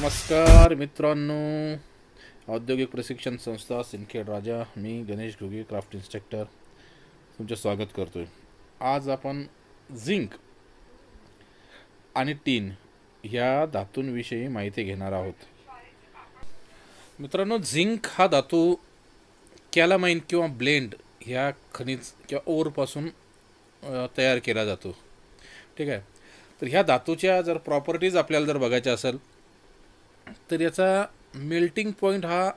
नमस्कार मित्रांनो, औद्योगिक प्रशिक्षण संस्था सिंदखेड राजा, मी गणेश घुगे क्राफ्ट इन्स्ट्रक्टर तुमचे स्वागत करतोय। आज आपण झिंक आणि टीन ह्या धातूंविषयी माहिती घेणार आहोत। मित्रांनो, झिंक हा धातू कॅलामाइन किंवा ब्लेंड ह्या खनिज किंवा ओरपासून तयार केला जातो। ठीक आहे, तर ह्या धातूच्या जर प्रॉपर्टीज आपल्याला जर बघायच्या असेल तर याचा मेल्टिंग पॉईंट हा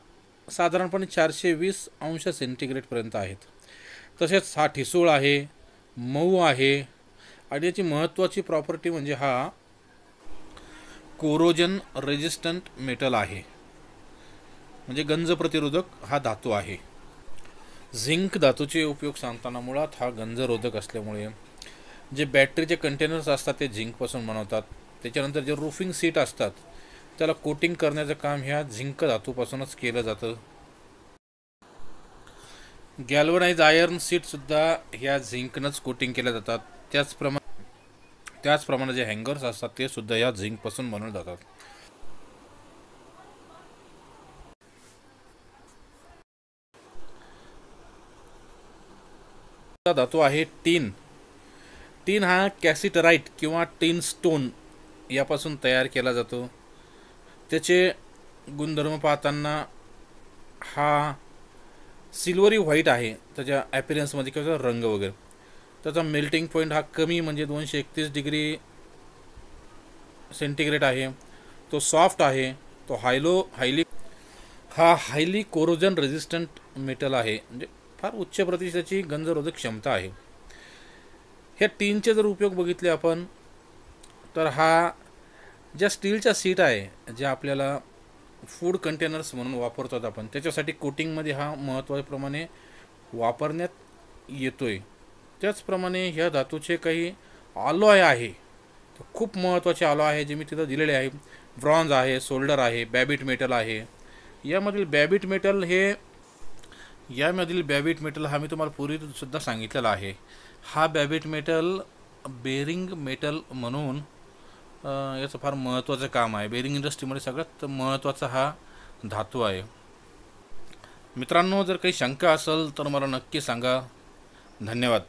साधारणपणे 420 अंश सेंटीग्रेडपर्यंत आहेत। तसेच हा ठिसूळ आहे, मऊ आहे आणि याची महत्त्वाची प्रॉपर्टी म्हणजे हा कोरोजन रेजिस्टंट मेटल आहे, म्हणजे गंज प्रतिरोधक हा धातू आहे। झिंक धातूचे उपयोग सांगताना मुळात हा गंजरोधक असल्यामुळे जे बॅटरीचे कंटेनर्स असतात ते झिंकपासून बनवतात। त्याच्यानंतर जे रूफिंग सीट असतात त्याला कोटिंग करण्याचं काम ह्या झिंक धातूपासूनच केलं जातं। गॅल्वनाइज आयर्न सीटसुद्धा ह्या झिंकनंच कोटिंग केल्या जातात। त्याचप्रमाणे जे हँगर्स असतात ते सुद्धा ह्या झिंकपासून बनवले जातात। धातू आहे टीन। टीन हा कॅसिटराइट किंवा टीन स्टोन यापासून तयार केला जातो। त्याचे गुणधर्म पाहताना हा सिल्वरी व्हाईट आहे त्याच्या ॲपिरन्समध्ये किंवा रंग वगैरे। त्याचा मेल्टिंग पॉईंट हा कमी म्हणजे 231 डिग्री सेंटीग्रेड आहे। तो सॉफ्ट आहे, तो हायली कोरोजन रेजिस्टंट मेटल आहे, म्हणजे फार उच्च प्रतीची गंजरोधक क्षमता आहे। ह्या टीनचे जर उपयोग बघितले आपण तर हा ज्या स्टीलच्या सीट आहे ज्या आपल्याला फूड कंटेनर्स म्हणून वापरतात आपण, त्याच्यासाठी कोटिंगमध्ये हा महत्त्वाप्रमाणे वापरण्यात येतोय। त्याचप्रमाणे ह्या धातूचे काही अलॉय आहे, खूप महत्त्वाचे अलॉय आहे जे मी तिथं दिलेले आहे। ब्रॉन्झ आहे, सोल्डर आहे, बॅबिट मेटल आहे। यामधील बॅबिट मेटल हा मी तुम्हाला पूर्वीसुद्धा सांगितलेला आहे। हा बॅबिट मेटल बेरिंग मेटल म्हणून याचं फार महत्त्वाचं काम आहे। बेरिंग इंडस्ट्रीमध्ये सगळ्यात महत्त्वाचा हा धातू आहे। मित्रांनो, जर काही शंका असेल तर मला नक्की सांगा। धन्यवाद।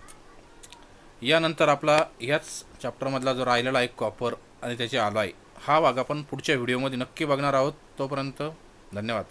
यानंतर आपला ह्याच चॅप्टरमधला जो राहिलेला आहे कॉपर आणि त्याचे अलॉय हा भाग आपण पुढच्या व्हिडिओमध्ये नक्की बघणार आहोत। तोपर्यंत धन्यवाद।